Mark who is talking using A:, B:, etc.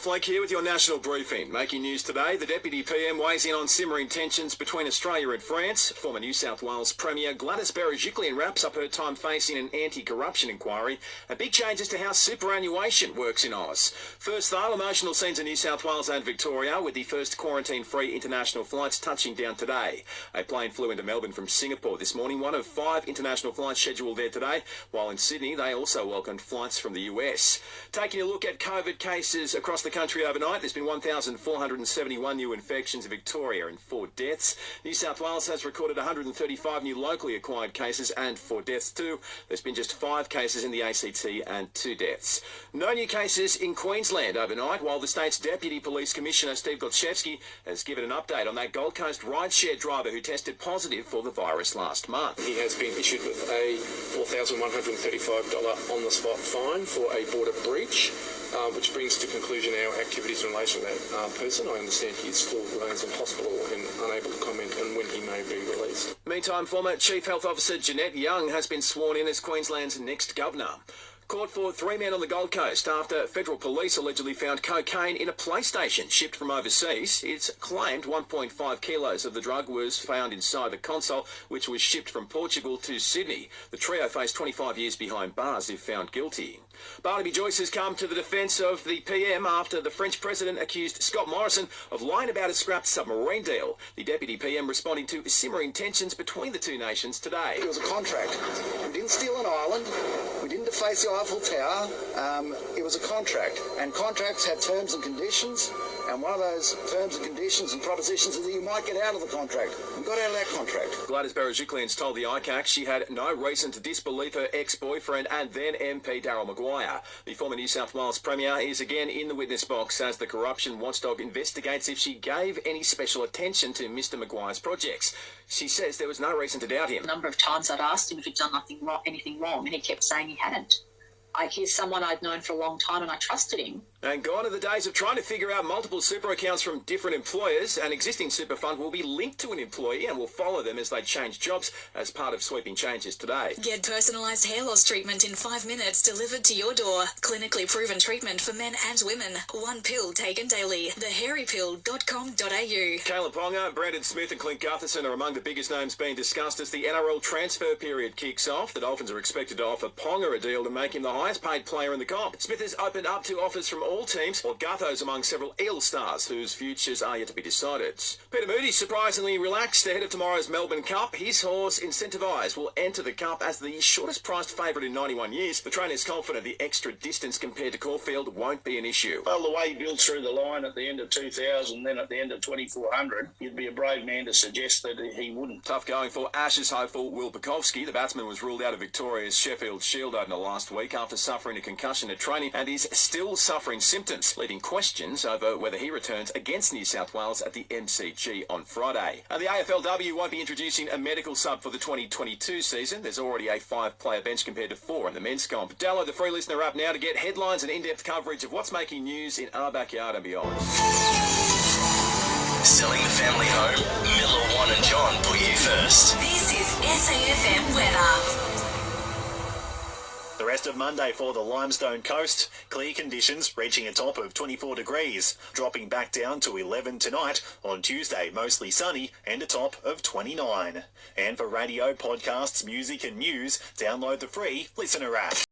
A: Flake here with your national briefing. Making news today, the Deputy PM weighs in on simmering tensions between Australia and France. Former New South Wales Premier Gladys Berejiklian wraps up her time facing an anti-corruption inquiry. And big changes to how superannuation works in Oz. First though, emotional scenes in New South Wales and Victoria with the first quarantine-free international flights touching down today. A plane flew into Melbourne from Singapore this morning, one of 5 international flights scheduled there today, while in Sydney they also welcomed flights from the US. Taking a look at COVID cases across the country overnight, there's been 1,471 new infections in Victoria and 4 deaths. New South Wales has recorded 135 new locally acquired cases and 4 deaths too. There's been just 5 cases in the ACT and 2 deaths. No new cases in Queensland overnight, while the state's Deputy Police Commissioner Steve Gotchevsky has given an update on that Gold Coast rideshare driver who tested positive for the virus last month.
B: He has been issued with a $4,135 on-the-spot fine for a border breach, which brings to conclusion our activities in relation to that person. I understand he still remains in hospital and unable to comment on when he may be released.
A: Meantime, former Chief Health Officer Jeanette Young has been sworn in as Queensland's next governor. Caught for 3 men on the Gold Coast after federal police allegedly found cocaine in a PlayStation shipped from overseas. It's claimed 1.5 kilos of the drug was found inside the console, which was shipped from Portugal to Sydney. The trio face 25 years behind bars if found guilty. Barnaby Joyce has come to the defence of the PM after the French president accused Scott Morrison of lying about a scrapped submarine deal. The Deputy PM responding to simmering tensions between the two nations today.
C: It was a contract. We didn't steal an island. We didn't deface the Eiffel Tower. It was a contract, and contracts have terms and conditions, and one of those terms and conditions and propositions is that you might get out of the contract. We got out of that contract.
A: Gladys Berejiklian told the ICAC she had no reason to disbelieve her ex-boyfriend and then MP Darryl Maguire. The former New South Wales Premier is again in the witness box as the corruption watchdog investigates if she gave any special attention to Mr Maguire's projects. She says there was no reason to doubt him.
D: A number of times I'd asked him if he'd done anything wrong, and he kept saying he hadn't. He's someone I'd known for a long time and I trusted him.
A: And gone are the days of trying to figure out multiple super accounts from different employers. An existing super fund will be linked to an employee and will follow them as they change jobs as part of sweeping changes today.
E: Get personalised hair loss treatment in 5 minutes delivered to your door. Clinically proven treatment for men and women. 1 pill taken daily. thehairypill.com.au.
A: Caleb Ponga, Brandon Smith and Clint Gutherson are among the biggest names being discussed as the NRL transfer period kicks off. The Dolphins are expected to offer Ponga a deal to make him the highest paid player in the comp. Smith has opened up to offers from all teams, while Gutho's among several Eel stars whose futures are yet to be decided. Peter Moody surprisingly relaxed ahead of tomorrow's Melbourne Cup. His horse Incentivise will enter the Cup as the shortest priced favourite in 91 years. The trainer is confident the extra distance compared to Caulfield won't be an issue.
F: Well, the way he built through the line at the end of 2000, then at the end of 2400, you'd be a brave man to suggest that he wouldn't.
A: Tough going for Ashes hopeful Will Bukowski. The batsman was ruled out of Victoria's Sheffield Shield opener last week after suffering a concussion at training and is still suffering symptoms, leaving questions over whether he returns against New South Wales at the MCG on Friday. And the AFLW won't be introducing a medical sub for the 2022 season. There's already a 5-player bench compared to 4 in the men's comp. Download the free listener app now to get headlines and in-depth coverage of what's making news in our backyard and beyond.
G: Selling the family home? Miller, Juan and John put you first.
E: This is SAFM weather.
H: The rest of Monday for the Limestone coast, clear conditions reaching a top of 24 degrees, dropping back down to 11 tonight. On Tuesday, mostly sunny and a top of 29. And for radio, podcasts, music and news, download the free Listener app.